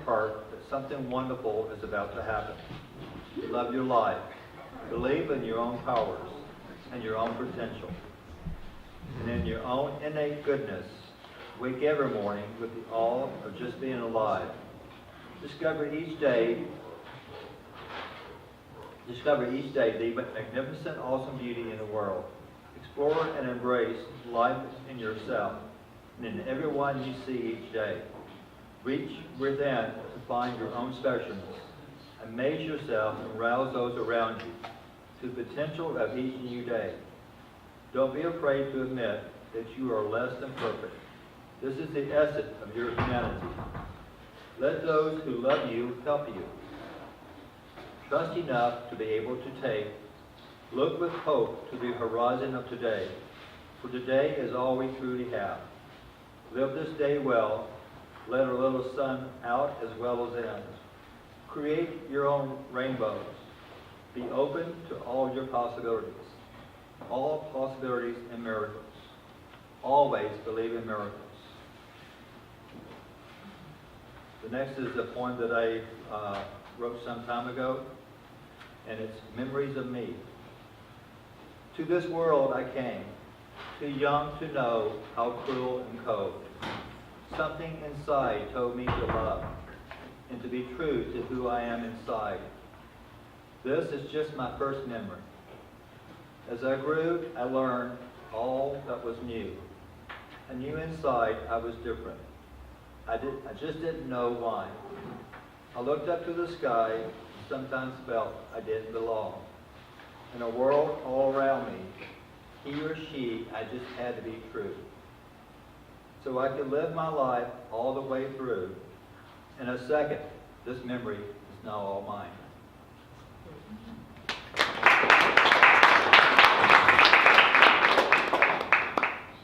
heart that something wonderful is about to happen. Love your life. Believe in your own powers and your own potential. And in your own innate goodness, wake every morning with the awe of just being alive. Discover each day the magnificent, awesome beauty in the world. Explore and embrace life in yourself and in everyone you see each day. Reach within to find your own specialness. Amaze yourself and rouse those around you to the potential of each new day. Don't be afraid to admit that you are less than perfect. This is the essence of your humanity. Let those who love you help you. Trust enough to be able to take. Look with hope to the horizon of today, for today is all we truly have. Live this day well. Let a little sun out as well as in. Create your own rainbows. Be open to all your possibilities. All possibilities and miracles. Always believe in miracles. The next is a poem that I wrote some time ago, and it's Memories of Me. To this world I came, too young to know how cruel and cold. Something inside told me to love, and to be true to who I am inside. This is just my first memory. As I grew, I learned all that was new. I knew inside I was different. I just didn't know why. I looked up to the sky and sometimes felt I didn't belong. In a world all around me, he or she, I just had to be true. So I could live my life all the way through. In a second, this memory is now all mine.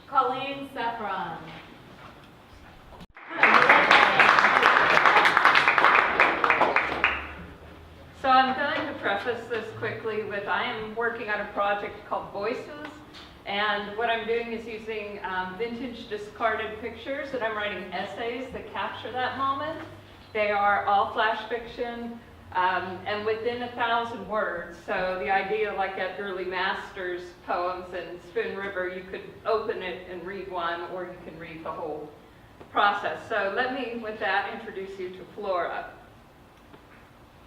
Colleen, Saffron. So I'm going to preface this quickly with I am working on a project called Voices, and what I'm doing is using vintage discarded pictures, and I'm writing essays that capture that moment. They are all flash fiction and within 1,000 words. So the idea, like Edgar Lee Masters' poems in Spoon River, you could open it and read one, or you can read the whole process. So let me, with that, introduce you to Flora.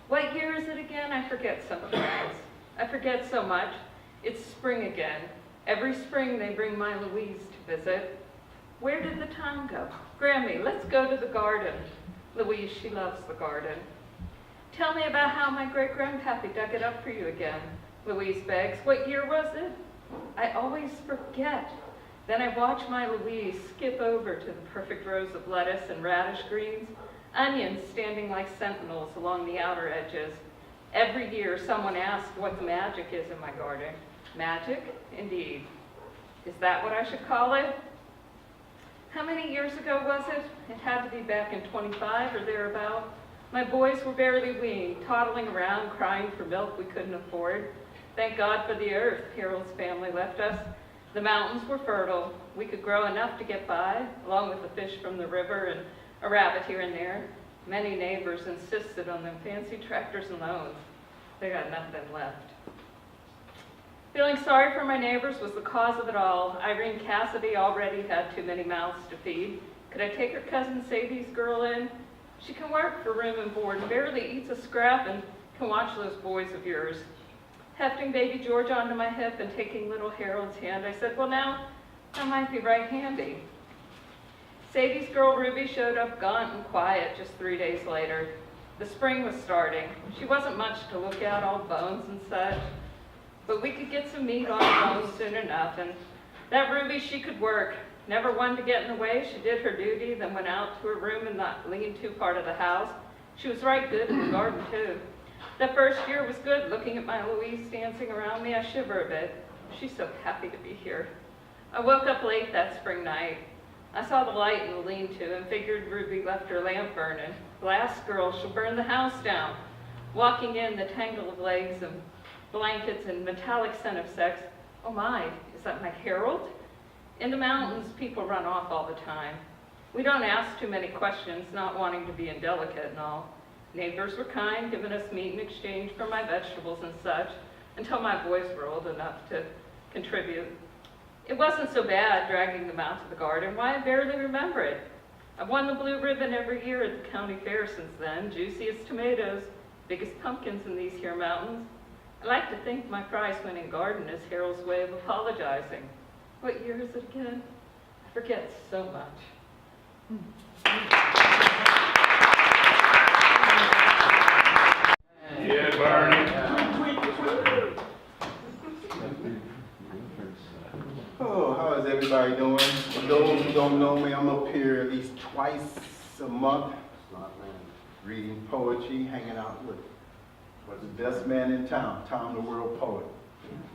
What year is it again? I forget some of the things. I forget so much. It's spring again. Every spring they bring my Louise to visit. Where did the time go? Grammy, let's go to the garden. Louise, she loves the garden. Tell me about how my great-grandpappy dug it up for you again. Louise begs. What year was it? I always forget. Then I watch my Louise skip over to the perfect rows of lettuce and radish greens, onions standing like sentinels along the outer edges. Every year someone asks what the magic is in my garden. Magic? Indeed. Is that what I should call it? How many years ago was it? It had to be back in 25 or thereabout. My boys were barely weaned, toddling around, crying for milk we couldn't afford. Thank God for the earth Harold's family left us. The mountains were fertile. We could grow enough to get by, along with the fish from the river and a rabbit here and there. Many neighbors insisted on them fancy tractors and loans. They got nothing left. Feeling sorry for my neighbors was the cause of it all. Irene Cassidy already had too many mouths to feed. Could I take her cousin Sadie's girl in? She can work for room and board and barely eats a scrap and can watch those boys of yours. Hefting baby George onto my hip and taking little Harold's hand, I said, well now, that might be right handy. Sadie's girl Ruby showed up gaunt and quiet just 3 days later. The spring was starting. She wasn't much to look at, all bones and such. But we could get some meat on the bones soon enough, and that Ruby, she could work. Never one to get in the way. She did her duty, then went out to her room in the lean-to part of the house. She was right good in the garden, too. That first year was good. Looking at my Louise dancing around me, I shiver a bit. She's so happy to be here. I woke up late that spring night. I saw the light in the lean-to and figured Ruby left her lamp burning. Last girl, she'll burn the house down. Walking in, the tangle of legs and blankets and metallic scent of sex. Oh my, is that my Harold? In the mountains, people run off all the time. We don't ask too many questions, not wanting to be indelicate and all. Neighbors were kind, giving us meat in exchange for my vegetables and such, until my boys were old enough to contribute. It wasn't so bad dragging them out to the garden. Why, I barely remember it. I've won the blue ribbon every year at the county fair since then. Juiciest tomatoes, biggest pumpkins in these here mountains. I like to think my prize-winning garden is Harold's way of apologizing. What year is it again? I forget so much. Yeah, Barney. Oh, how is everybody doing? For those who don't know me, I'm up here at least twice a month, reading poetry, hanging out with the best man in town, Thom the world poet.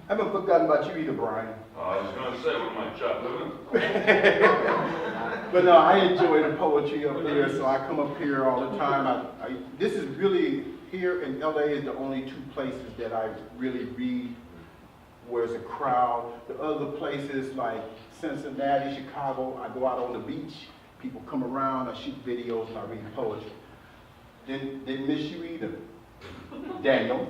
I haven't forgotten about you either, Brian. I was going to say, with my chop living. But no, I enjoy the poetry up here, so I come up here all the time. This is really, here in LA is the only two places that I really read where it's a crowd. The other places like Cincinnati, Chicago, I go out on the beach, people come around, I shoot videos and I read poetry. Didn't miss you either, Daniel.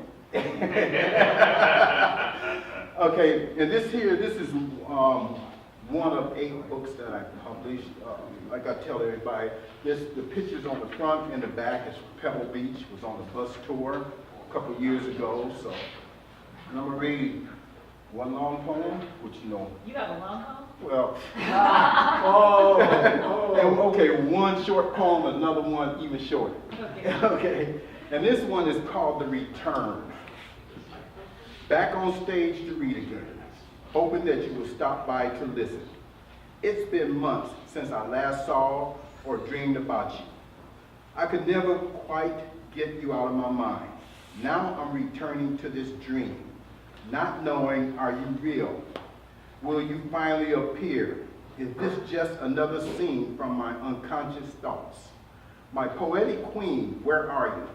Okay, and this is one of 8 books that I published. Like I tell everybody, the pictures on the front and the back is Pebble Beach, was on the bus tour a couple years ago. So, and I'm gonna read one long poem, which you know. You have a long poem? Well, okay, one short poem, another one even shorter. Okay. Okay, and this one is called The Return. Back on stage to read again, hoping that you will stop by to listen. It's been months since I last saw or dreamed about you. I could never quite get you out of my mind. Now I'm returning to this dream, not knowing, are you real? Will you finally appear? Is this just another scene from my unconscious thoughts? My poetic queen, where are you?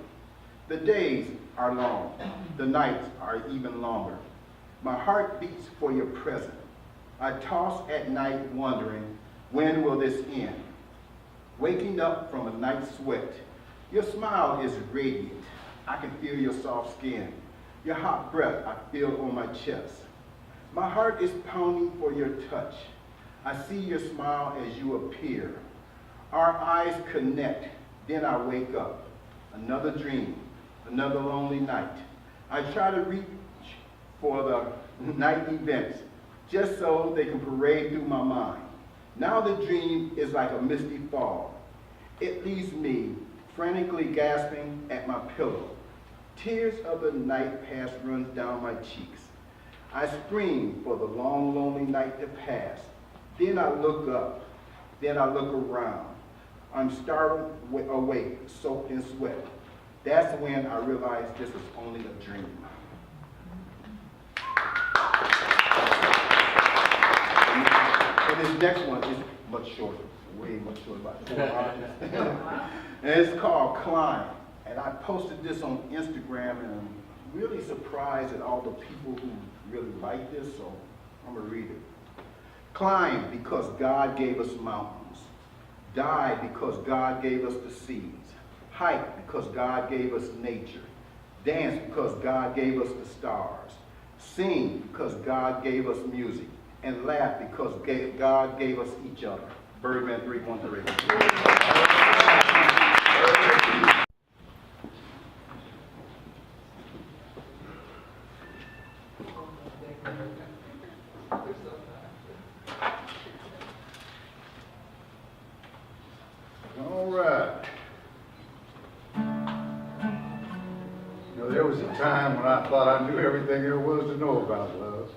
The days are long, the nights are even longer. My heart beats for your presence. I toss at night wondering, when will this end? Waking up from a night sweat, your smile is radiant. I can feel your soft skin. Your hot breath I feel on my chest. My heart is pounding for your touch. I see your smile as you appear. Our eyes connect, then I wake up. Another dream, another lonely night. I try to reach for the night events, just so they can parade through my mind. Now the dream is like a misty fog. It leaves me frantically gasping at my pillow. Tears of the night past runs down my cheeks. I scream for the long, lonely night to pass. Then I look up, then I look around. I'm startled awake, soaked in sweat. That's when I realized this was only a dream. And this next one is much shorter, way much shorter, about 4 lines. And it's called Climb. And I posted this on Instagram, and I'm really surprised at all the people who really like this, so I'm gonna read it. Climb because God gave us mountains. Die because God gave us the seas. Hike because God gave us nature. Dance because God gave us the stars. Sing because God gave us music. And laugh because God gave us each other. Birdman 313. All right. You know, there was a time when I thought I knew everything there was to know about love.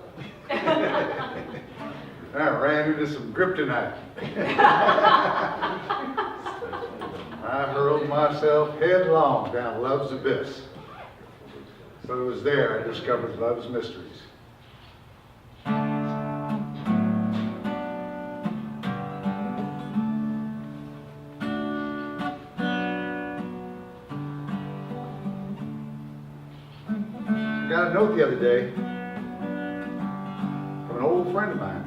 I ran into some kryptonite. I hurled myself headlong down love's abyss. But it was there I discovered love's mysteries. I got a note the other day from an old friend of mine.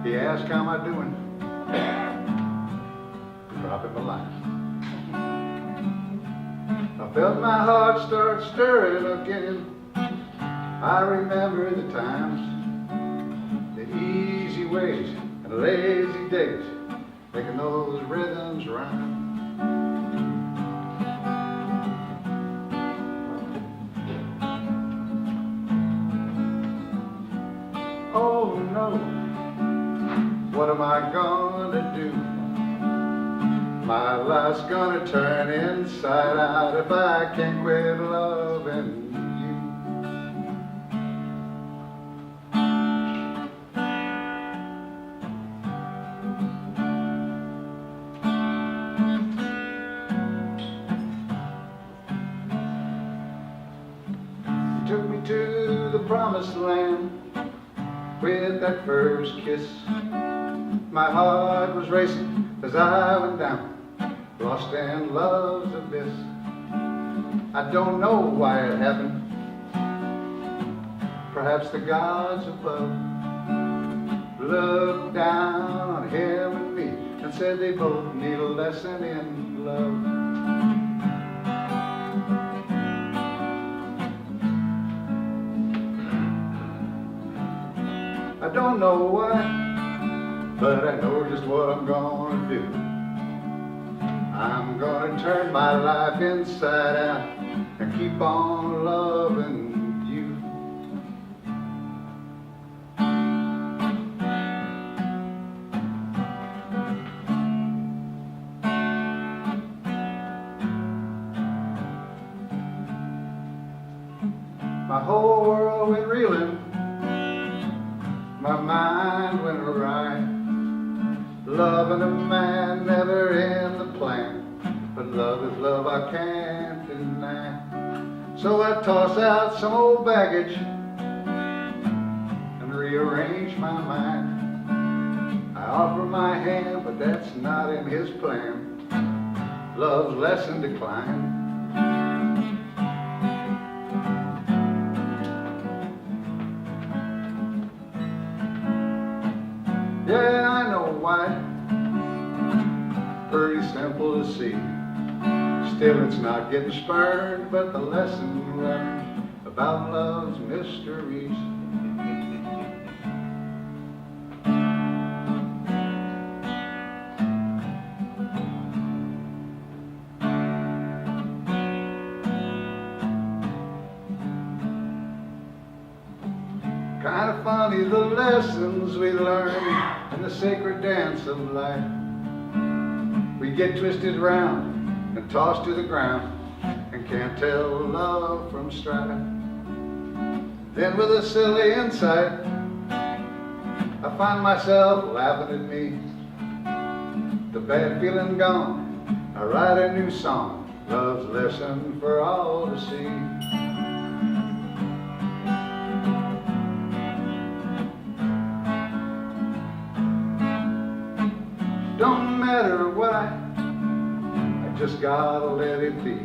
He asked, how am I doing? for dropping my line. I felt my heart start stirring again. I remember the times, the easy ways and lazy days, making those rhythms rhyme. Oh no, what am I gonna do? My life's gonna turn inside out if I can't quit loving you. You took me to the promised land with that first kiss. My heart was racing as I went down, lost in love's abyss. I don't know why it happened. Perhaps the gods above looked down on him and me and said they both need a lesson in love. I don't know why, but I know just what I'm gonna do. I'm gonna turn my life inside out and keep on loving you. My whole world went reeling, my mind went awry. Loving a man never in the plan, but love is love, I can't deny. So I toss out some old baggage and rearrange my mind. I offer my hand, but that's not in his plan. Love's lesson declined. Yeah, I know why. Pretty simple to see. Still, it's not getting spurned, but the lesson learned about love's mysteries. Kind of funny the lessons we learn in the sacred dance of life. We get twisted round and tossed to the ground and can't tell love from strife. Then with a silly insight, I find myself laughing at me. The bad feeling gone, I write a new song, love's lesson for all to see. Don't matter why, I just gotta let it be.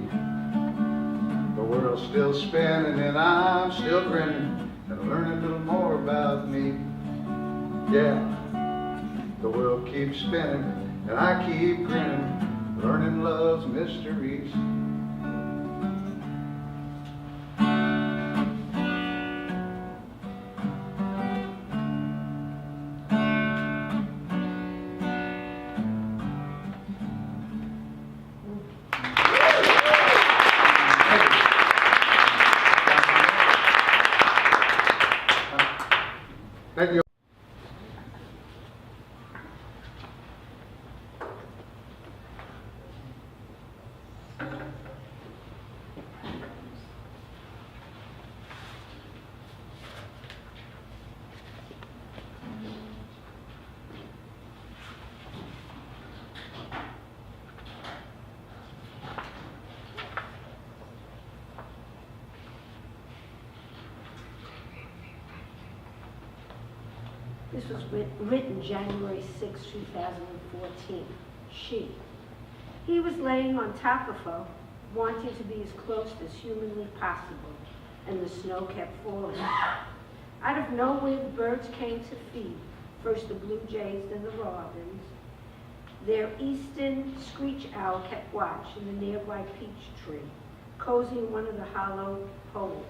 The world's still spinning and I'm still grinning and learning a little more about me. Yeah, the world keeps spinning and I keep grinning, learning love's mysteries. Thank you. This was written January 6, 2014. She. He was laying on top of her, wanting to be as close as humanly possible, and the snow kept falling. Out of nowhere, the birds came to feed, first the blue jays, then the robins. Their eastern screech owl kept watch in the nearby peach tree, cozy in one of the hollow poles,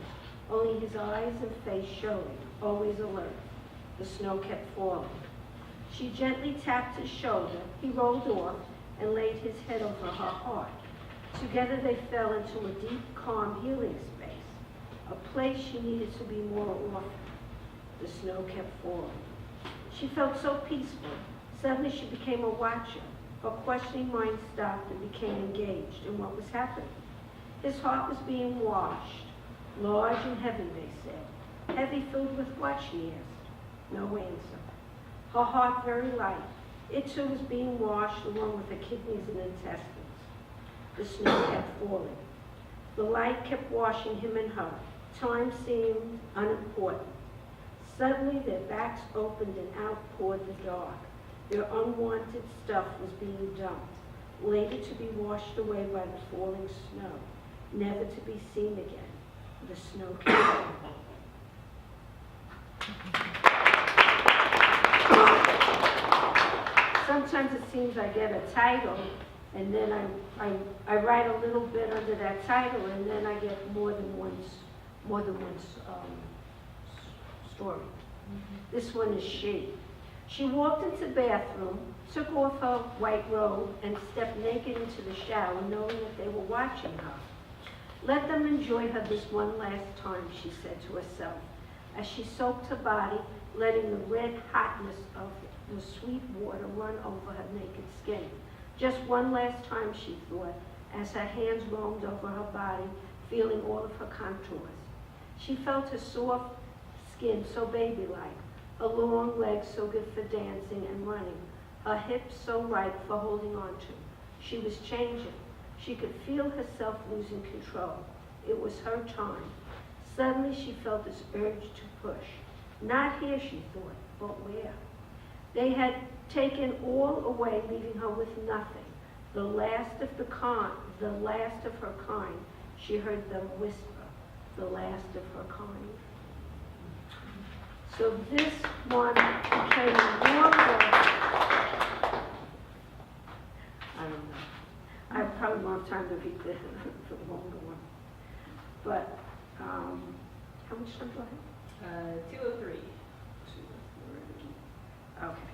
only his eyes and face showing, always alert. The snow kept falling. She gently tapped his shoulder. He rolled off and laid his head over her heart. Together they fell into a deep, calm, healing space, a place she needed to be more often. The snow kept falling. She felt so peaceful. Suddenly she became a watcher. Her questioning mind stopped and became engaged in what was happening. His heart was being washed, large and heavy, they said. Heavy filled with what, she asked. No answer. Her heart very light. It too was being washed along with the kidneys and intestines. The snow kept falling. The light kept washing him and her. Time seemed unimportant. Suddenly their backs opened and out poured the dark. Their unwanted stuff was being dumped, later to be washed away by the falling snow, never to be seen again. The snow kept falling. Sometimes it seems I get a title, and then I write a little bit under that title, and then I get more than one story. This one is she. She walked into the bathroom, took off her white robe, and stepped naked into the shower, knowing that they were watching her. Let them enjoy her this one last time, she said to herself, as she soaked her body, letting the red hotness of the sweet water run over her naked skin. Just one last time, she thought, as her hands roamed over her body, feeling all of her contours. She felt her soft skin so baby-like, her long legs so good for dancing and running, her hips so ripe for holding on to. She was changing. She could feel herself losing control. It was her time. Suddenly she felt this urge to push. Not here, she thought, but where? They had taken all away, leaving her with nothing. The last of her kind, she heard them whisper, the last of her kind. So this one became longer. I don't know. I probably won't have time to read the longer one. But, how much time do I have? 203. Okay.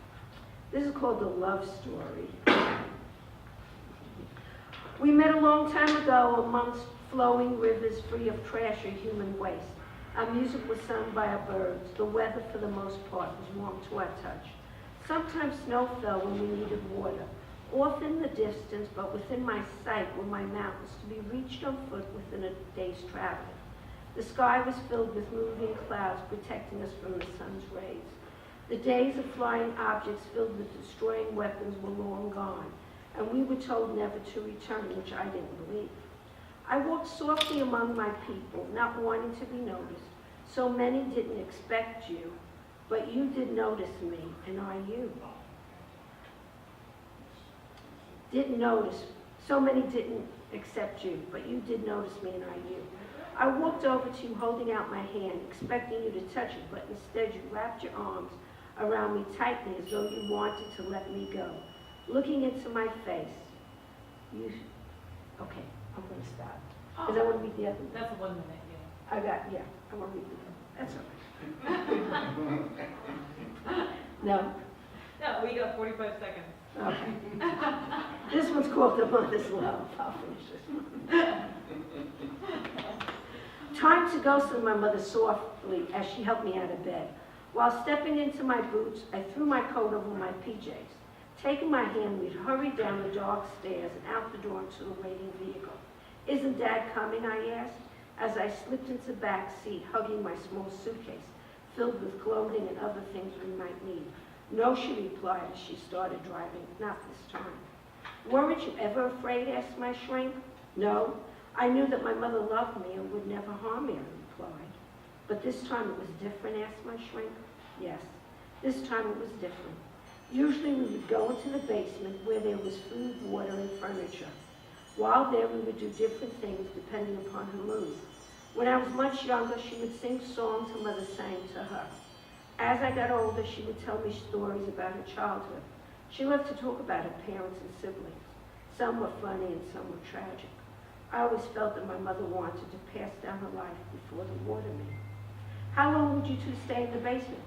This is called The Love Story. We met a long time ago amongst flowing rivers free of trash or human waste. Our music was sung by our birds. The weather, for the most part, was warm to our touch. Sometimes snow fell when we needed water. Off in the distance, but within my sight, were my mountains, to be reached on foot within a day's traveling. The sky was filled with moving clouds protecting us from the sun's rays. The days of flying objects filled with destroying weapons were long gone, and we were told never to return, which I didn't believe. I walked softly among my people, not wanting to be noticed. So many didn't expect you, but you did notice me, and I you. Didn't notice. So many didn't accept you, but you did notice me, and I you. I walked over to you holding out my hand, expecting you to touch it, but instead you wrapped your arms around me tightly as though you wanted to let me go. Looking into my face, you... Okay, I'm going to stop. Because I want to read the other one. That's 1 minute, yeah. I want to read the other. That's all right. No? No, we got 45 seconds. Okay. This one's called The Mother's Love. I'll finish this one. Time to go, said my mother softly as she helped me out of bed. While stepping into my boots, I threw my coat over my PJs. Taking my hand, we'd hurried down the dark stairs and out the door into the waiting vehicle. Isn't Dad coming, I asked, as I slipped into the back seat, hugging my small suitcase, filled with clothing and other things we might need. No, she replied as she started driving, not this time. Weren't you ever afraid, asked my shrink. No, I knew that my mother loved me and would never harm me, I replied. But this time it was different, asked my shrink. Yes, this time it was different. Usually we would go into the basement where there was food, water, and furniture. While there, we would do different things depending upon her mood. When I was much younger, she would sing songs her mother sang to her. As I got older, she would tell me stories about her childhood. She loved to talk about her parents and siblings. Some were funny and some were tragic. I always felt that my mother wanted to pass down her life before the war to me. How long would you two stay in the basement?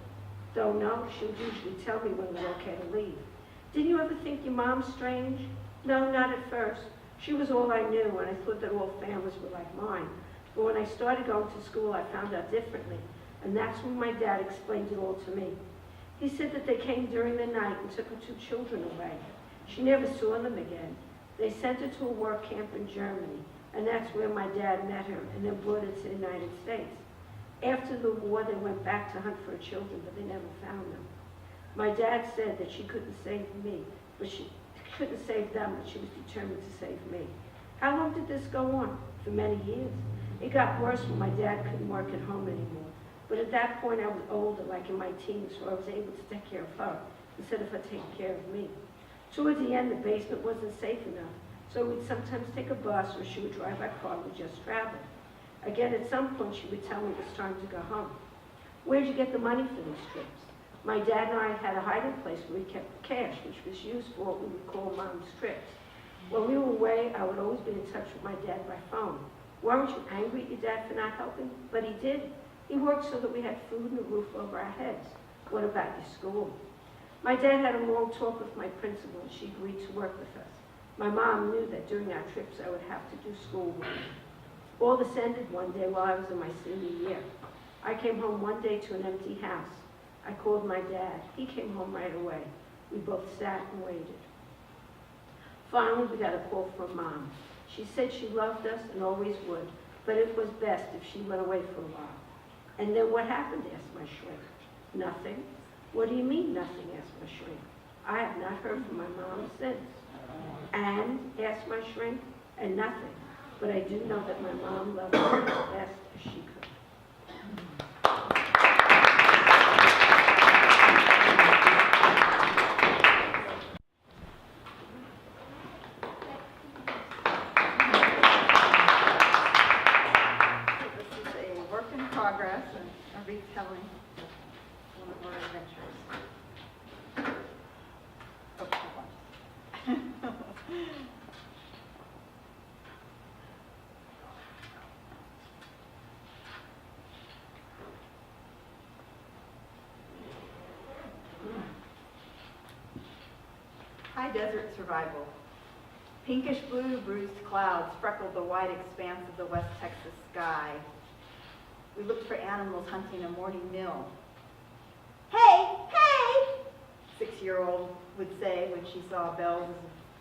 Don't know. She would usually tell me when it was okay to leave. Didn't you ever think your mom strange? No, not at first. She was all I knew, and I thought that all families were like mine. But when I started going to school, I found out differently, and that's when my dad explained it all to me. He said that they came during the night and took her 2 children away. She never saw them again. They sent her to a work camp in Germany, and that's where my dad met her and then brought her to the United States. After the war, they went back to hunt for her children, but they never found them. My dad said that she couldn't save me, but she couldn't save them, but she was determined to save me. How long did this go on? For many years. It got worse when my dad couldn't work at home anymore. But at that point, I was older, like in my teens, so I was able to take care of her instead of her taking care of me. Toward the end, the basement wasn't safe enough, so we'd sometimes take a bus or she would drive our car. We just traveled. Again, at some point, she would tell me it was time to go home. Where'd you get the money for these trips? My dad and I had a hiding place where we kept cash, which was used for what we would call Mom's trips. When we were away, I would always be in touch with my dad by phone. Weren't you angry at your dad for not helping? But he did. He worked so that we had food and a roof over our heads. What about your school? My dad had a long talk with my principal, and she agreed to work with us. My mom knew that during our trips I would have to do schoolwork. All this ended one day while I was in my senior year. I came home one day to an empty house. I called my dad. He came home right away. We both sat and waited. Finally, we got a call from Mom. She said she loved us and always would, but it was best if she went away for a while. And then what happened? Asked my shrink. Nothing. What do you mean nothing? Asked my shrink. I have not heard from my mom since. And, asked my shrink, and nothing. But I do know that my mom loved her as best as she could. This is a work in progress and a retelling of one of our adventures. Oh, hold on. High desert survival. Pinkish blue bruised clouds freckled the wide expanse of the West Texas sky. We looked for animals hunting a morning meal. Hey, hey, 6-year-old would say when she saw bales of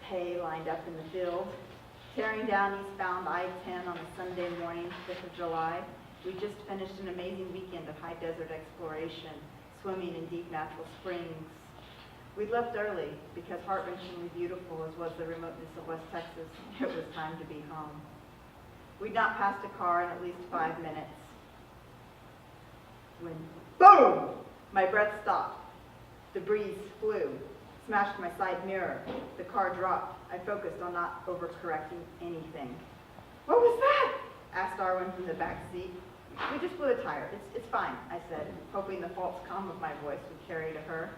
hay lined up in the field. Tearing down eastbound I-10 on a Sunday morning, 5th of July, we just finished an amazing weekend of high desert exploration, swimming in deep natural springs. We left early because heart-wrenchingly beautiful as was the remoteness of West Texas, it was time to be home. We'd not passed a car in at least 5 minutes when, boom, my breath stopped. The breeze flew, smashed my side mirror. The car dropped. I focused on not overcorrecting anything. What was that? Asked Arwen from the back seat. We just blew a tire. It's fine, I said, hoping the false calm of my voice would carry to her.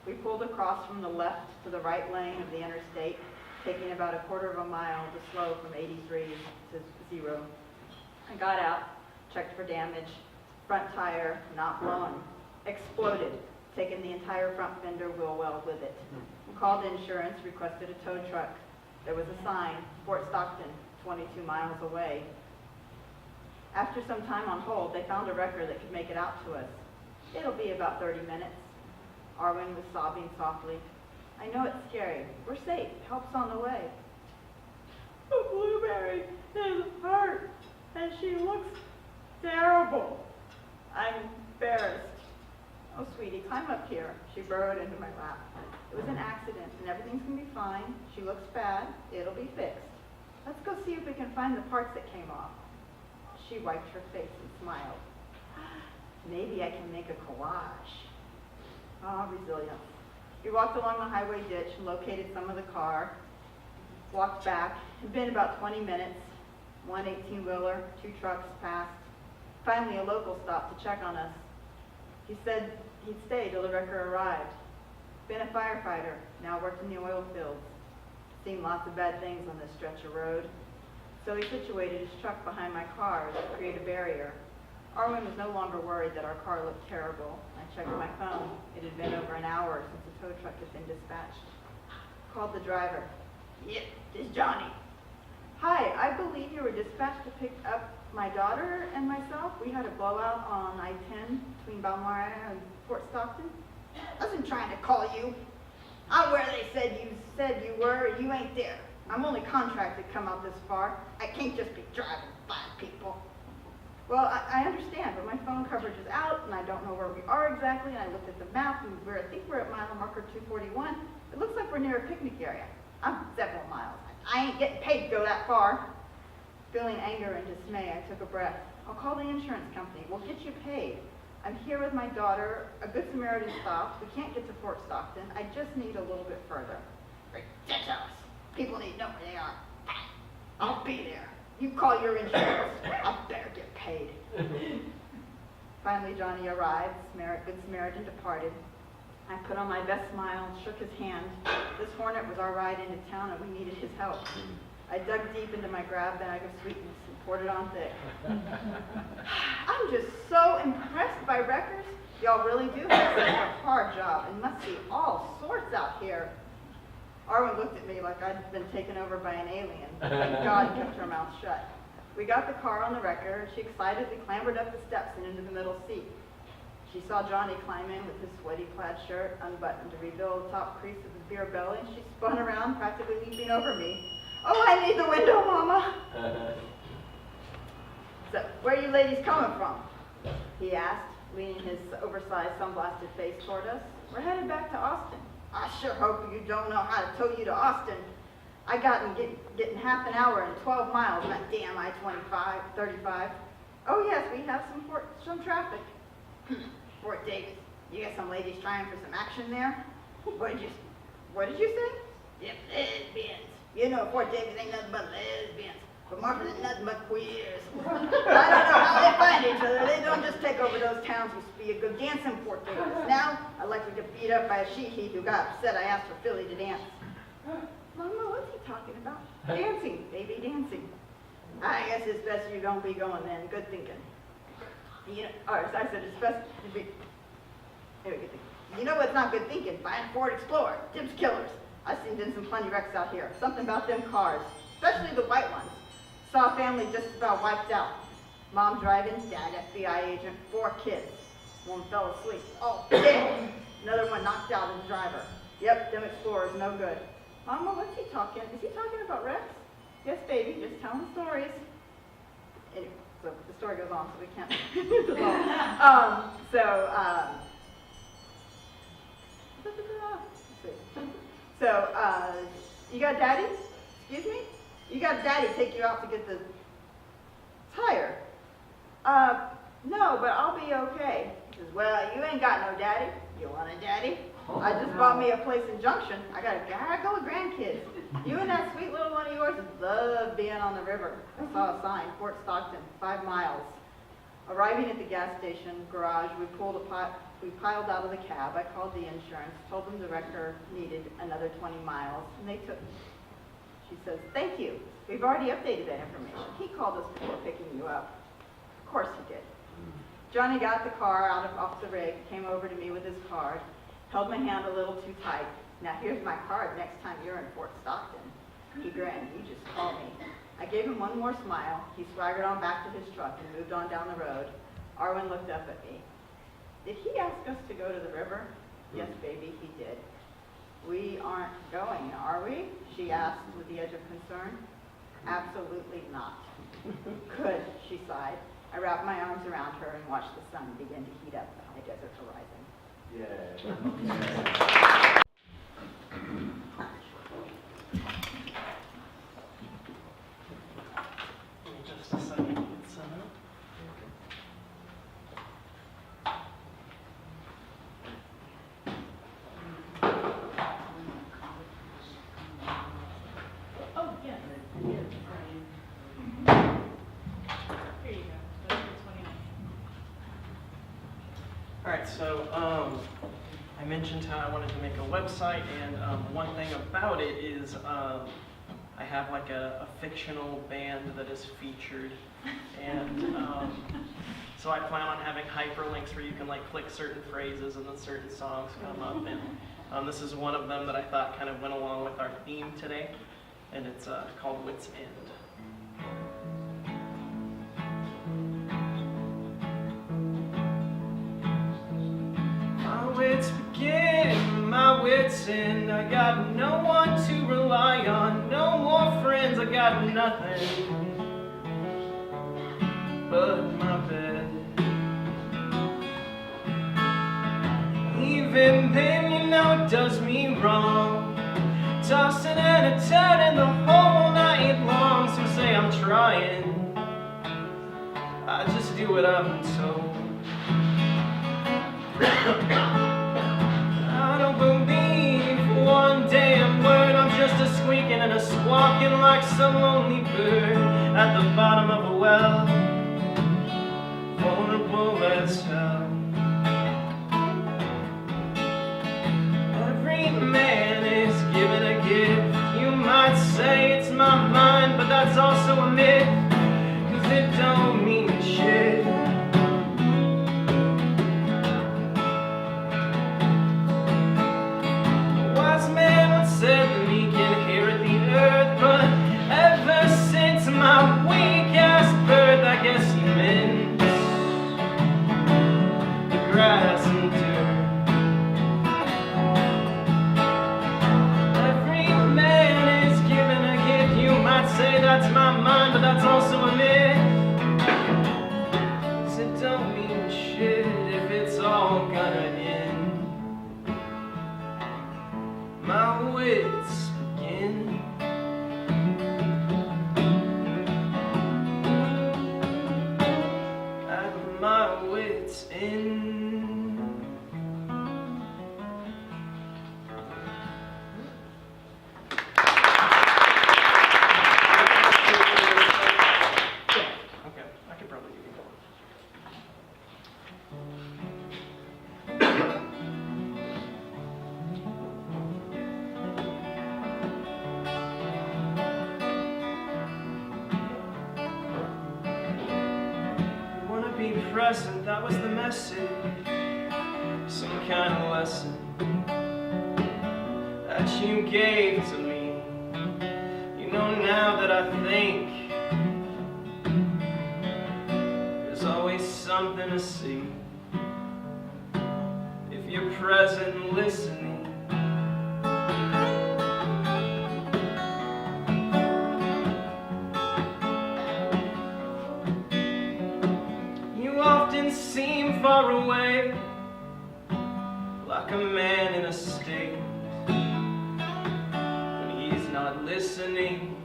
We pulled across from the left to the right lane of the interstate, taking about a quarter of a mile to slow from 83 to 0. I got out, checked for damage. Front tire, not blown. Exploded, taking the entire front fender wheel well with it. Called insurance, requested a tow truck. There was a sign, Fort Stockton, 22 miles away. After some time on hold, they found a wrecker that could make it out to us. It'll be about 30 minutes. Arwen was sobbing softly. I know it's scary. We're safe. Help's on the way. But Blueberry is hurt, and she looks terrible. I'm embarrassed. Oh, sweetie, climb up here. She burrowed into my lap. It was an accident, and everything's going to be fine. She looks bad. It'll be fixed. Let's go see if we can find the parts that came off. She wiped her face and smiled. Maybe I can make a collage. Ah, resilience. We walked along the highway ditch and located some of the car. Walked back. It'd been about 20 minutes. One 18-wheeler, 2 trucks passed. Finally, a local stopped to check on us. He said he'd stay till the wrecker arrived. Been a firefighter, now worked in the oil fields. Seen lots of bad things on this stretch of road. So he situated his truck behind my car to create a barrier. Arwen was no longer worried that our car looked terrible. I checked my phone. It had been over an hour since the tow truck had been dispatched. Called the driver. Yep, this is Johnny. Hi, I believe you were dispatched to pick up my daughter and myself. We had a blowout on I-10 between Balmoral and Fort Stockton. I wasn't trying to call you. I'm where they said you were. You ain't there. I'm only contracted to come out this far. I can't just be driving by people. Well, I understand, but my phone coverage is out, and I don't know where we are exactly, and I looked at the map, and I think we're at mile marker 241. It looks like we're near a picnic area. I'm several miles. I ain't getting paid to go that far. Feeling anger and dismay, I took a breath. I'll call the insurance company. We'll get you paid. I'm here with my daughter. A Good Samaritan stopped. We can't get to Fort Stockton. I just need a little bit further. Ridiculous. People need to know where they are. I'll be there. You call your insurance. I better get paid. Finally, Johnny arrived. Good Samaritan departed. I put on my best smile, shook his hand. This Hornet was our ride into town, and we needed his help. I dug deep into my grab bag of sweetness and poured it on thick. I'm just so impressed by wreckers. Y'all really do have such a hard job and must see all sorts out here. Arwen looked at me like I'd been taken over by an alien. Thank God kept her mouth shut. We got the car on the wrecker, and she excitedly clambered up the steps and into the middle seat. She saw Johnny climb in with his sweaty plaid shirt unbuttoned to reveal the top crease of his beer belly, and she spun around, practically leaping over me. Oh, I need the window, Mama. So, where are you ladies coming from? He asked, leaning his oversized, sun-blasted face toward us. We're headed back to Austin. I sure hope you don't know how to tow you to Austin. I got getting half an hour and 12 miles on that damn I-35. Oh yes, we have some traffic. Fort Davis, you got some ladies trying for some action there? What did you say? Yep, lesbians. You know Fort Davis ain't nothing but lesbians. But more than nothing but queers. I don't know how they find each other. They don't just take over those towns. Used to be a good dance in Fort Davis. Now, I'd like to get beat up by a she-he who got upset I asked for Philly to dance. Mama, what's he talking about? Dancing, baby, dancing. I guess it's best you don't be going then. Good thinking. You know, or as I said, it's best to be. Anyway, good thinking. You know what's not good thinking? Buying a Ford Explorer. Tim's killers. I've seen some plenty wrecks out here. Something about them cars, especially the white ones. Saw a family just about wiped out. Mom driving, dad FBI agent, 4 kids. One fell asleep. Oh, dead. Another one knocked out as driver. Yep, them Explorers, no good. Mama, what's he talking? Is he talking about Rex? Yes, baby, just telling stories. Anyway, so the story goes on, so we can't. You got daddy? Excuse me? You got daddy take you out to get the tire. No, but I'll be okay. He says, well, you ain't got no daddy. You want a daddy? I just bought me a place in Junction. I gotta go with grandkids. You and that sweet little one of yours love being on the river. I saw a sign, Fort Stockton, 5 miles. Arriving at the gas station garage, we piled out of the cab. I called the insurance, told them the wrecker needed another 20 miles, and they took me. She says, thank you. We've already updated that information. He called us before picking you up. Of course he did. Johnny got the car off the rig, came over to me with his card, held my hand a little too tight. Now here's my card next time you're in Fort Stockton. He grinned. You just call me. I gave him one more smile. He swaggered on back to his truck and moved on down the road. Arwen looked up at me. Did he ask us to go to the river? Yes, baby, he did. We aren't going, are we? She asked with the edge of concern. Absolutely not. Good, she sighed. I wrapped my arms around her and watched the sun begin to heat up the high desert horizon. Yeah. Just a second, get set up. Oh, yeah. Here you go. That's 29. All right, so I I mentioned how I wanted to make a website, and one thing about it is I have like a fictional band that is featured, and so I plan on having hyperlinks where you can like click certain phrases and then certain songs come up, and this is one of them that I thought kind of went along with our theme today, and it's called Wit's End. My wits begin, my wits end. I got no one to rely on, no more friends. I got nothing but my bed. Even then, you know it does me wrong, tossing and a turning the whole night long. Some say I'm trying, I just do what I've been told. I don't believe one damn word. I'm just a squeaking and a squawking like some lonely bird at the bottom of a well, vulnerable as hell. Every man is given a gift. You might say it's my mind, but that's also a myth, 'cause it don't mean shit. Said that he can inherit the earth, but ever since my weak-ass birth, I guess he meant the grass and dirt. Every man is given a gift. You might say that's my mind, but that's also a myth, 'cause it don't mean shit if it's all gonna end. My wits begin. At my wits end. Okay, I could probably do more. Present, that was the message, some kind of lesson that you gave to me. You know, now that I think, there's always something to see if you're present and listening. Seem far away, like a man in a state when he's not listening.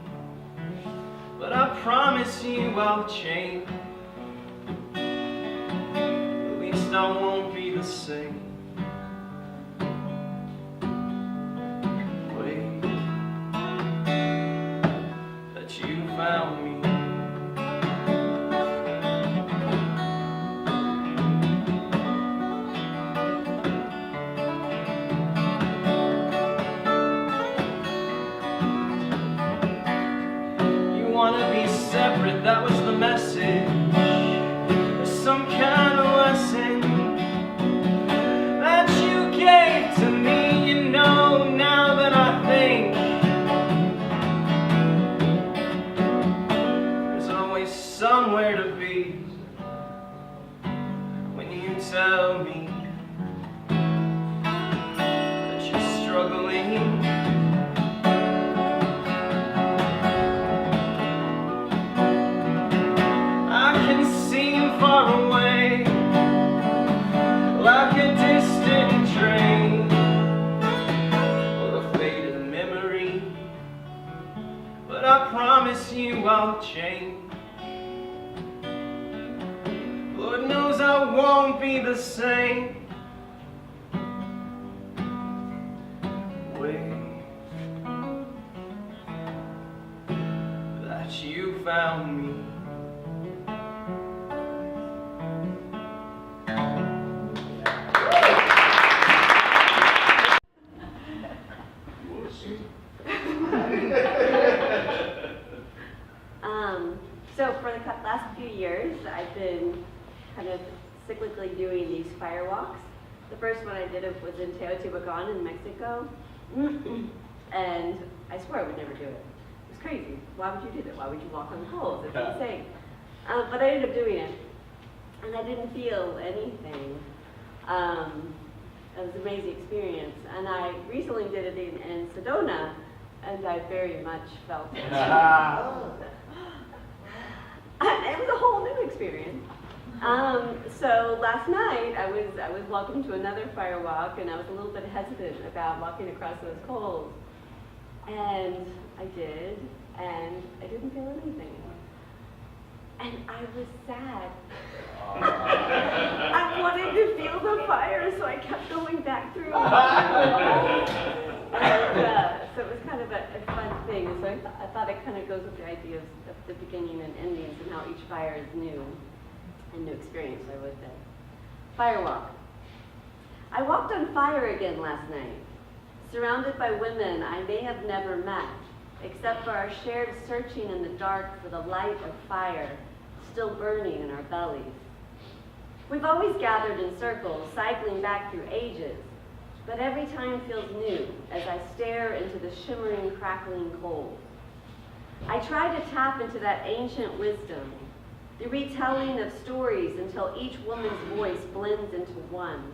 But I promise you I'll change. At least I won't be the same. Wait, that you found me. That was the message, some kind of lesson that you gave to me. You know, now that I think, there's always somewhere to be when you tell me that you're struggling. Far away, like a distant train or a faded memory, but I promise you I'll change. Lord knows I won't be the same. Wait, that you found me. So for the last few years, I've been kind of cyclically doing these fire walks. The first one I did was in Teotihuacan in Mexico, and I swore I would never do it. It was crazy. Why would you do that? Why would you walk on coals? It's insane. But I ended up doing it, and I didn't feel anything. It was an amazing experience. And I recently did it in Sedona, and I very much felt it. It was a whole new experience. So last night I was welcome to another fire walk, and I was a little bit hesitant about walking across those coals. And I did, and I didn't feel anything. And I was sad. I wanted to feel the fire, so I kept going back through. And so it was kind of a fun thing. So I thought it kind of goes with the idea of the beginning and endings and how each fire is new, a new experience, I would say. Fire walk. I walked on fire again last night, surrounded by women I may have never met, except for our shared searching in the dark for the light of fire still burning in our bellies. We've always gathered in circles, cycling back through ages, but every time feels new as I stare into the shimmering, crackling coals. I try to tap into that ancient wisdom, the retelling of stories until each woman's voice blends into one.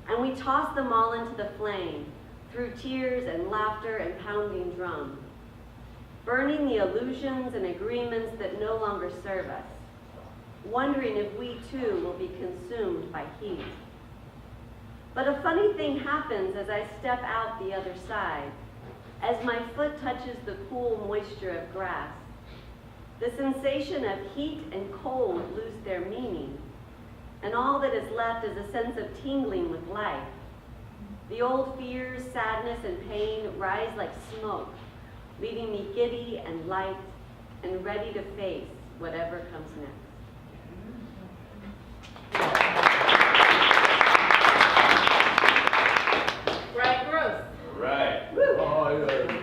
And we toss them all into the flame, through tears and laughter and pounding drums, burning the illusions and agreements that no longer serve us, wondering if we too will be consumed by heat. But a funny thing happens as I step out the other side, as my foot touches the cool moisture of grass. The sensation of heat and cold lose their meaning, and all that is left is a sense of tingling with life. The old fears, sadness, and pain rise like smoke, leaving me giddy and light and ready to face whatever comes next. Right, Grosz. Right. Oh, yeah.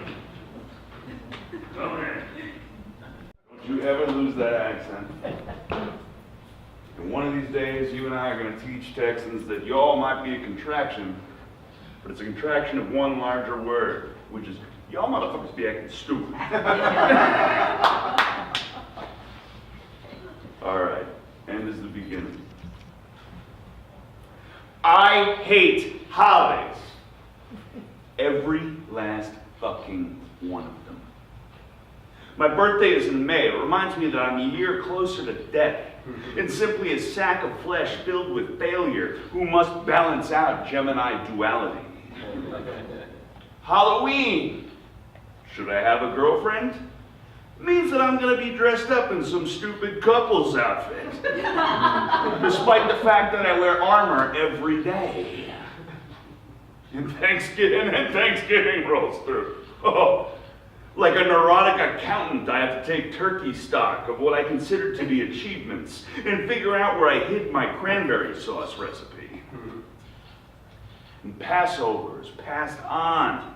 Come here. Don't you ever lose that accent. And one of these days, you and I are going to teach Texans that y'all might be a contraction, but it's a contraction of one larger word, which is y'all motherfuckers be acting stupid. All right, and this is the beginning. I hate holidays. Every last fucking one of them. My birthday is in May. It reminds me that I'm a year closer to death, and simply a sack of flesh filled with failure who must balance out Gemini duality. Halloween. Should I have a girlfriend? Means that I'm going to be dressed up in some stupid couple's outfit. Despite the fact that I wear armor every day. And Thanksgiving rolls through. Oh, like a neurotic accountant, I have to take turkey stock of what I consider to be achievements and figure out where I hid my cranberry sauce recipe. And Passover is passed on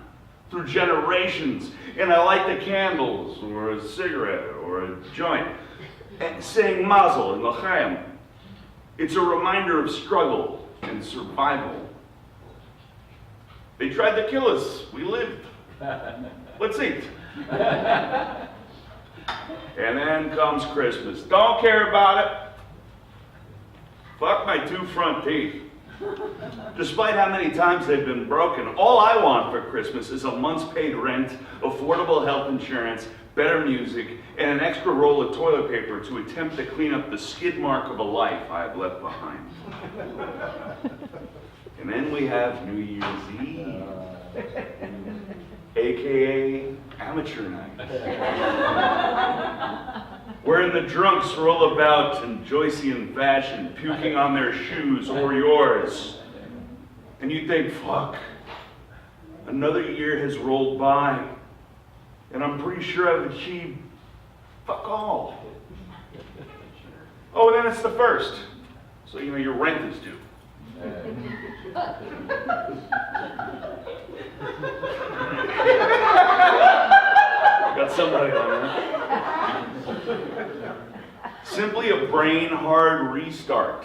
through generations, and I light the candles, or a cigarette, or a joint, and saying mazel and l'chaim. It's a reminder of struggle and survival. They tried to kill us. We lived. Let's eat. And then comes Christmas. Don't care about it. Fuck my 2 front teeth. Despite how many times they've been broken, all I want for Christmas is a month's paid rent, affordable health insurance, better music, and an extra roll of toilet paper to attempt to clean up the skid mark of a life I have left behind. And then we have New Year's Eve, aka amateur night, wherein the drunks roll about in Joycean fashion, puking on their shoes or yours. And you think, fuck, another year has rolled by, and I'm pretty sure I've achieved fuck all. Oh, and then it's the 1st, so you know your rent is due. Got somebody on that. Simply a brain-hard restart.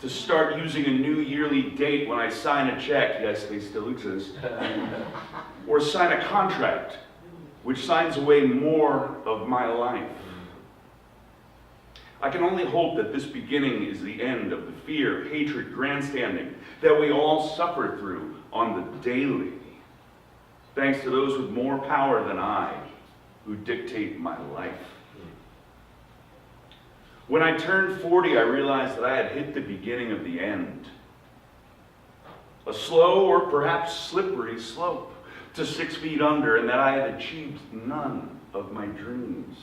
To start using a new yearly date when I sign a check, yes, they still exist, or sign a contract, which signs away more of my life. I can only hope that this beginning is the end of the fear, hatred, grandstanding that we all suffer through on the daily, thanks to those with more power than I, who dictate my life. When I turned 40, I realized that I had hit the beginning of the end. A slow or perhaps slippery slope to 6 feet under, and that I had achieved none of my dreams.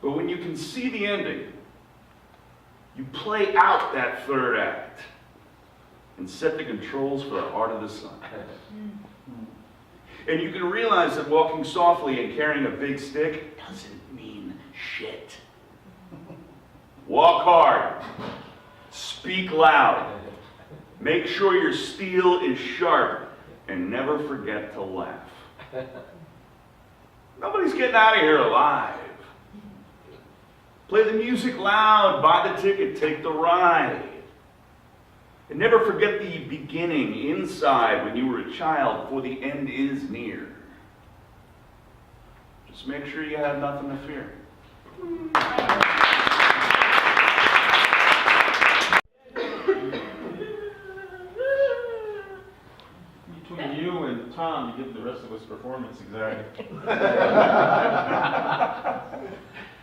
But when you can see the ending, you play out that third act and set the controls for the heart of the sun. And you can realize that walking softly and carrying a big stick doesn't mean shit. Walk hard, speak loud, make sure your steel is sharp, and never forget to laugh. Nobody's getting out of here alive. Play the music loud, buy the ticket, take the ride. And never forget the beginning inside when you were a child, for the end is near. Just make sure you have nothing to fear. Between you and Thom, you give the rest of us performance anxiety.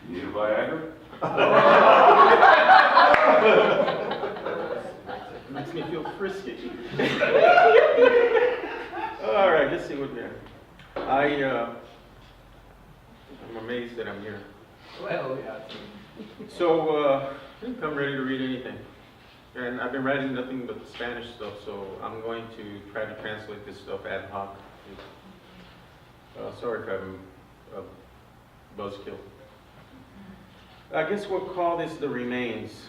Need a Viagra? Makes me feel frisky. All right, let's see what we have. I'm amazed that I'm here. Well, yeah. So, I think I'm ready to read anything. And I've been writing nothing but the Spanish stuff, so I'm going to try to translate this stuff ad hoc. Sorry if I'm a buzzkill. I guess we'll call this The Remains.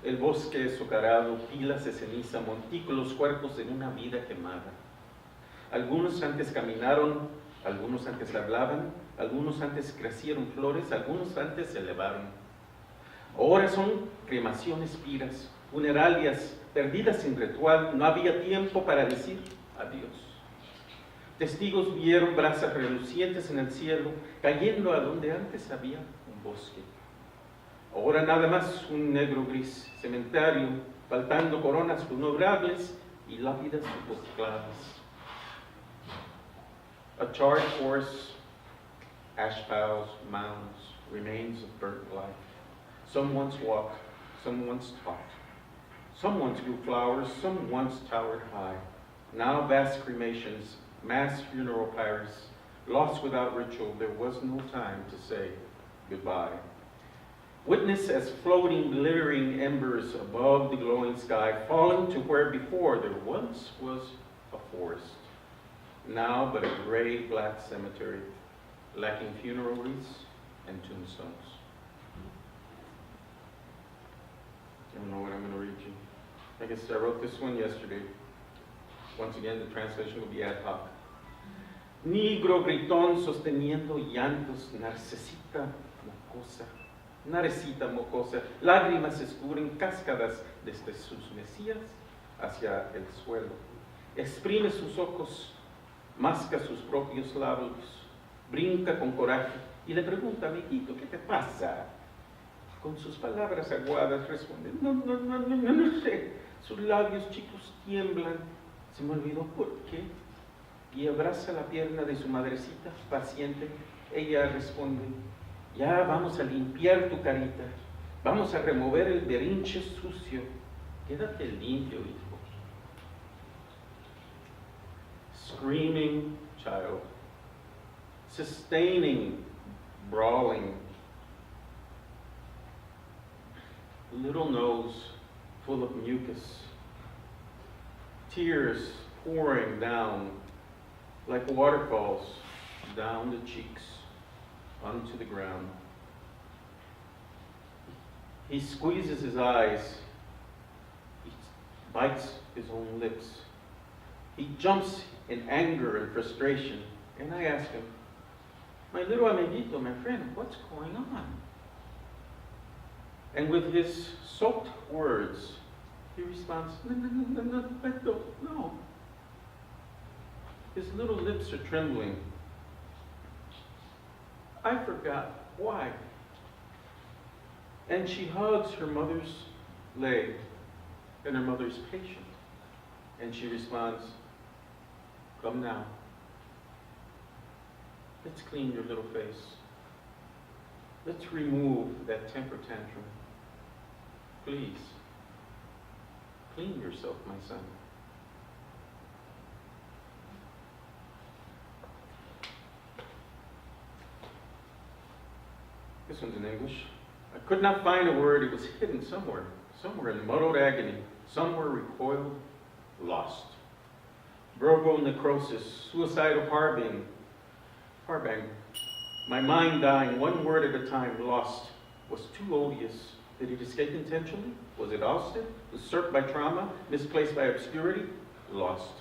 El bosque azucarado, pilas de ceniza, montículos, cuerpos en una vida quemada. Algunos antes caminaron, algunos antes hablaban, algunos antes crecieron flores, algunos antes se elevaron. Ahora son cremaciones piras, funeralias, perdidas sin ritual, no había tiempo para decir adiós. Testigos vieron brasas relucientes en el cielo, cayendo a donde antes había un bosque. Ahora nada más un negro gris, cementerio, faltando coronas funerables y lápidas claras. A charred horse, ash piles, mounds, remains of burnt life. Some once walked, some once taught. Some once grew flowers, some once towered high. Now vast cremations, mass funeral pyres, lost without ritual, there was no time to say goodbye. Witness as floating, glittering embers above the glowing sky, falling to where before there once was a forest. Now but a gray-black cemetery, lacking funeral wreaths and tombstones. I don't know what I'm going to read you. I guess I wrote this one yesterday. Once again, the translation will be ad hoc. Negro gritón sosteniendo llantos, narcisita mocosa. Narecita mocosa, lágrimas escurren cascadas desde sus mejillas hacia el suelo. Exprime sus ojos, masca sus propios labios, brinca con coraje y le pregunta, amiguito, ¿qué te pasa? Con sus palabras aguadas responde, no sé. Sus labios chicos tiemblan, se me olvidó por qué. Y abraza la pierna de su madrecita, paciente. Ella responde, ya vamos a limpiar tu carita, vamos a remover el berrinche sucio, quédate limpio, hijo. Screaming child, sustaining, brawling, little nose full of mucus, tears pouring down like waterfalls down the cheeks onto the ground. He squeezes his eyes, he bites his own lips. He jumps in anger and frustration, and I ask him, my little amiguito, my friend, what's going on? And with his soaked words, he responds, no, I don't know. His little lips are trembling. I forgot why. And she hugs her mother's leg, and her mother's patient. And she responds, come now. Let's clean your little face. Let's remove that temper tantrum. Please, clean yourself, my son. This one's in English. I could not find a word. It was hidden somewhere in muddled agony, somewhere recoiled, lost. Verbal necrosis, suicidal harbing. My mind dying, one word at a time, lost, was too odious. Did it escape intentionally? Was it ousted? Usurped by trauma? Misplaced by obscurity? Lost.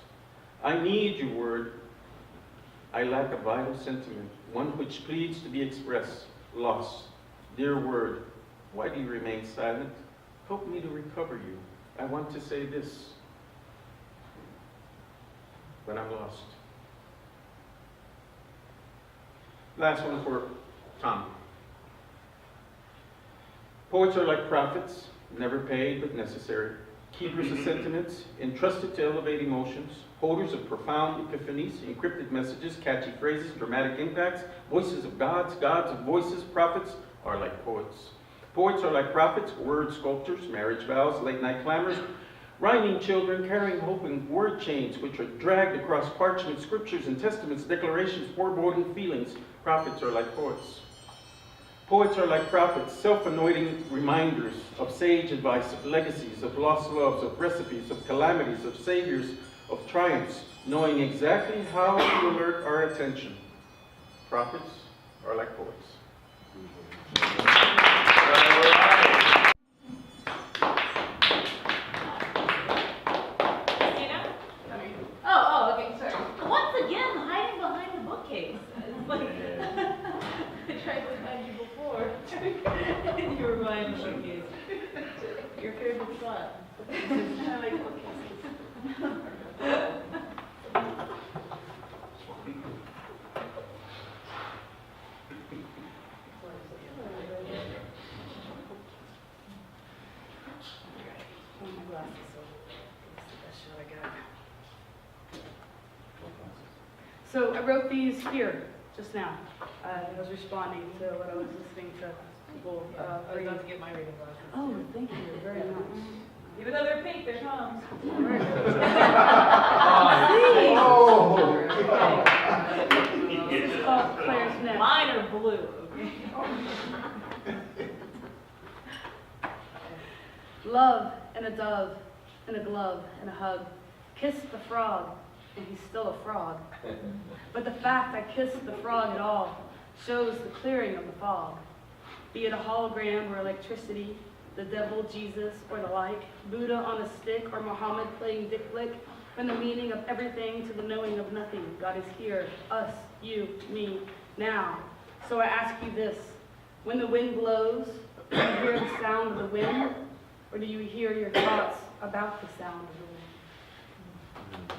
I need you, word. I lack a vital sentiment, one which pleads to be expressed. Lost. Dear word, why do you remain silent? Help me to recover you. I want to say this, but I'm lost. Last one for Thom. Poets are like prophets, never paid but necessary. Keepers of sentiments, entrusted to elevate emotions. Holders of profound epiphanies, encrypted messages, catchy phrases, dramatic impacts. Voices of gods, gods of voices. Prophets are like poets. Poets are like prophets, word sculptors, marriage vows, late-night clamors. Rhyming children carrying hope in word chains which are dragged across parchment, scriptures and testaments, declarations, foreboding feelings. Prophets are like poets. Poets are like prophets, self-anointing reminders of sage advice, of legacies, of lost loves, of recipes, of calamities, of saviors, of triumphs, knowing exactly how to alert our attention. Prophets are like poets. Christina? Oh, okay, sorry. Once again, hiding behind the bookcase. It's like, I tried to find you before. And you were behind the bookcase. Your favorite spot. I like bookcases. So I wrote these here, just now. I was responding to what I was listening to people I was read. about to get my reading glasses. Oh, thank you, very much. Even though they're pink, they're Tom's. This is called Claire's Nest. Mine are blue, okay? Love and a dove and a glove and a hug. Kiss the frog, and he's still a frog. But the fact I kissed the frog at all shows the clearing of the fog. Be it a hologram or electricity, the devil, Jesus, or the like, Buddha on a stick or Muhammad playing dick flick, from the meaning of everything to the knowing of nothing. God is here, us, you, me, now. So I ask you this, when the wind blows, do you hear the sound of the wind, or do you hear your thoughts about the sound of the wind?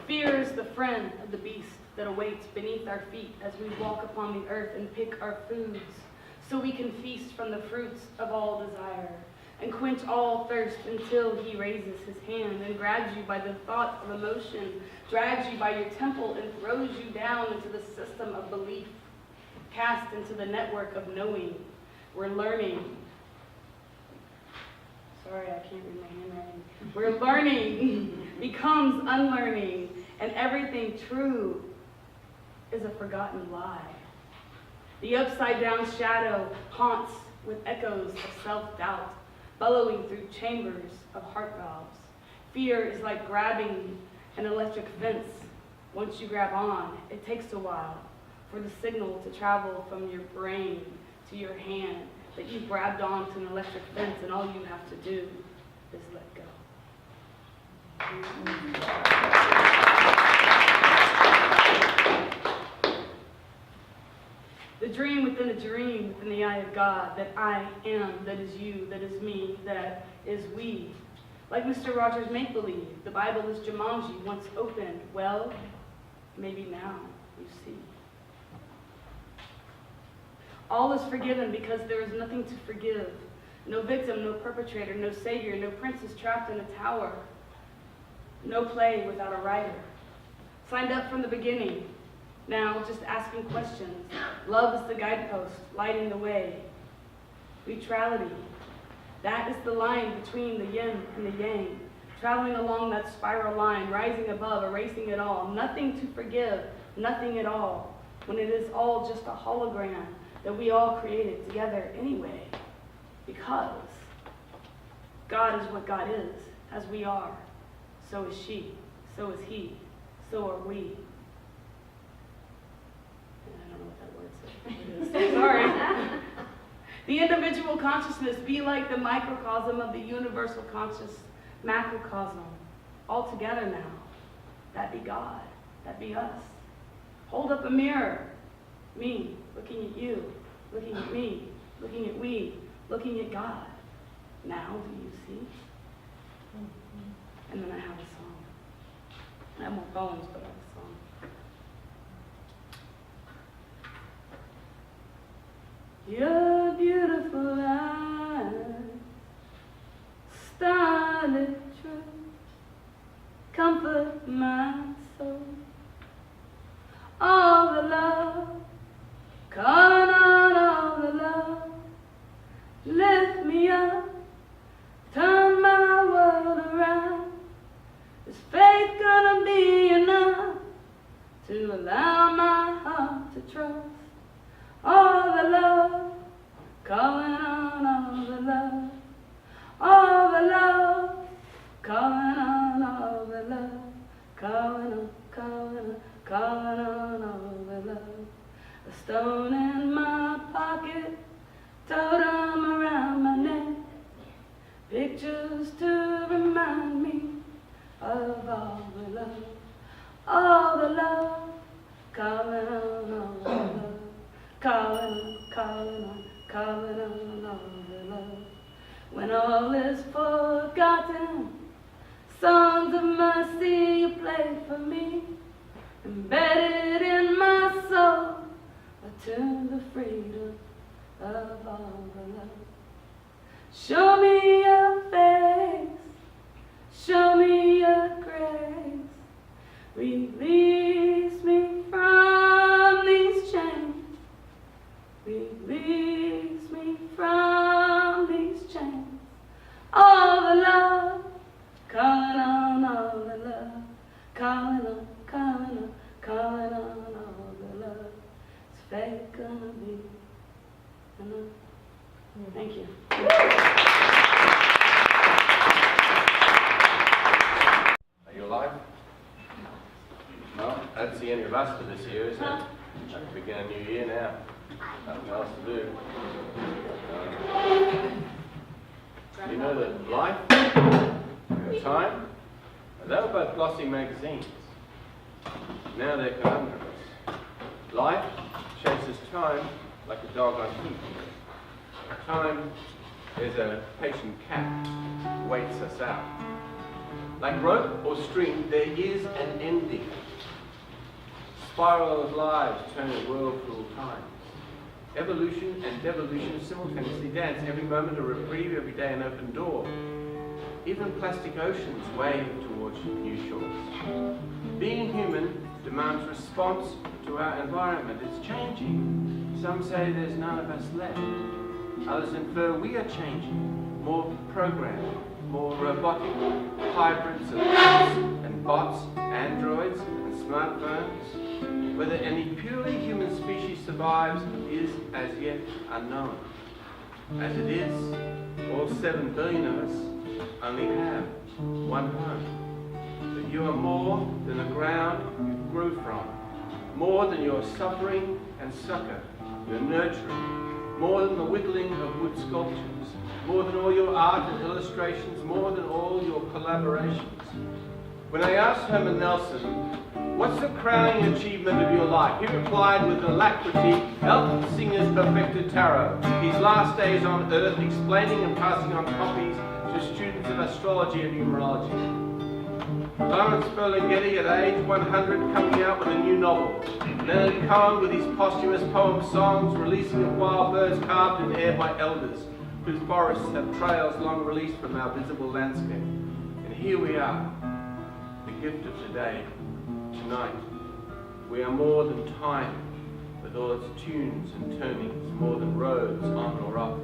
Fear is the friend of the beast that awaits beneath our feet as we walk upon the earth and pick our foods, so we can feast from the fruits of all desire, and quench all thirst until he raises his hand and grabs you by the thought of emotion, drags you by your temple and throws you down into the system of belief, cast into the network of knowing. We're learning. Sorry, I can't read my handwriting. We're learning becomes unlearning, and everything true is a forgotten lie. The upside-down shadow haunts with echoes of self-doubt, bellowing through chambers of heart valves. Fear is like grabbing an electric fence. Once you grab on, it takes a while for the signal to travel from your brain to your hand, that you've grabbed onto an electric fence, and all you have to do is let go. The dream within a dream within the eye of God, that I am, that is you, that is me, that is we. Like Mr. Rogers' make-believe, the Bible is Jumanji, once opened. Well, maybe now you see. All is forgiven because there is nothing to forgive. No victim, no perpetrator, no savior, no princess trapped in a tower. No play without a writer. Signed up from the beginning. Now just asking questions. Love is the guidepost, lighting the way. Neutrality. That is the line between the yin and the yang. Traveling along that spiral line, rising above, erasing it all. Nothing to forgive, nothing at all. When it is all just a hologram that we all created together anyway. Because God is what God is, as we are. So is she, so is he, so are we. I don't know what that word says. Sorry. The individual consciousness be like the microcosm of the universal conscious macrocosm. All together now. That be God. That be us. Hold up a mirror. Me, looking at you. Looking at me. Looking at we. Looking at God. Now do you see? And then I have a song. I have more poems, but I have a song. Your beautiful eyes, starlit truth, comfort my soul. All the love, calling on all the love, lift me up, turn my world around. Is faith gonna be enough to allow my heart to trust? All the love, calling on all the love. All the love, calling on all the love. Calling on, calling on, calling on all the love. A stone in my pocket, totem around my neck. Pictures to remind me of all the love. All the love, calling on all the love. Calling on, calling on, calling on all the love. When all is forgotten, songs of mercy you play for me. Embedded in my soul, attune the freedom of all the love. Show me your face, show me your grace. Release me from these chains. Release me from these chains. All the love, calling on all the love. Calling on, calling on, calling on all the love. Is faith gonna be enough? Thank you. Are you alive? No? I don't see any of us for this year, is it? I can begin a new year now. Nothing else to do. You know that life and time, they were both glossy magazines. Now they're conundrums. Life chases time like a dog on heat. Time is a patient cat who waits us out. Like rope or string, there is an ending. Spiral of lives turn a whirlpool times. Evolution and devolution simultaneously dance. Every moment a reprieve, every day an open door. Even plastic oceans wave towards new shores. Being human demands response to our environment. It's changing. Some say there's none of us left. Others infer we are changing. More programmed, more robotic, hybrids of apps and bots, androids and smartphones. Whether any purely human species survives is as yet unknown. As it is, all 7 billion of us only have one home. But you are more than the ground you grew from, more than your suffering and succor, your nurturing, more than the whittling of wood sculptures, more than all your art and illustrations, more than all your collaborations. When I asked Herman Nelson What's the crowning achievement of your life? He replied with alacrity, Elton Singer's perfected tarot. His last days on earth, explaining and passing on copies to students of astrology and numerology. Lawrence Ferlinghetti at age 100 coming out with a new novel. Leonard Cohen with his posthumous poem songs, releasing of wild birds carved in air by elders, whose forests have trails long released from our visible landscape. And here we are, the gift of today, tonight. We are more than time, with all its tunes and turnings, more than roads on or off.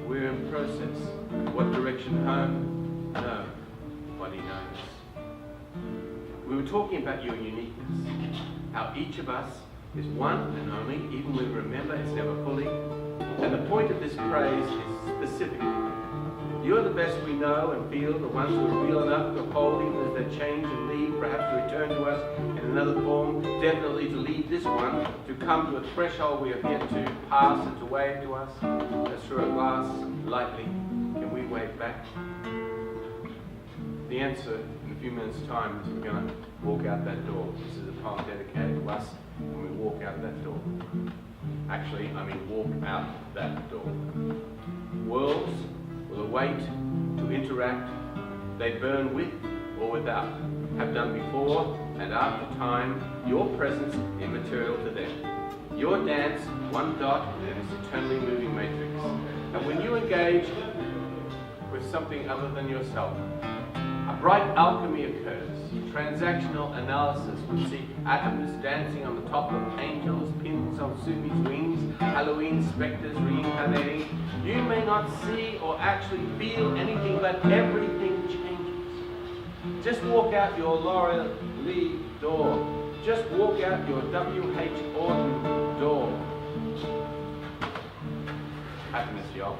We're in process. What direction home? No, nobody knows. We were talking about your uniqueness, how each of us is one and only, even when we remember it's never fully. And the point of this praise is specific. You are the best we know and feel, the ones who are real enough to hold even as they change and leave, perhaps to return to us in another form, definitely to leave this one, to come to a threshold we have yet to pass and to wave to us, as through a glass, lightly. Can we wave back? The answer in a few minutes' time is we're going to walk out that door. This is a poem dedicated to us when we walk out that door. Actually, I mean walk out that door. Worlds will await to interact. They burn with or without, have done before and after time, your presence immaterial to them. Your dance, one dot in this eternally moving matrix. And when you engage with something other than yourself, a bright alchemy occurs. Transactional analysis would see atoms dancing on the top of angels, pins on Sumi's wings, Halloween specters reincarnating. You may not see or actually feel anything, but everything changes. Just walk out your Laura Lee door. Just walk out your W.H. Auden door. Happiness, y'all.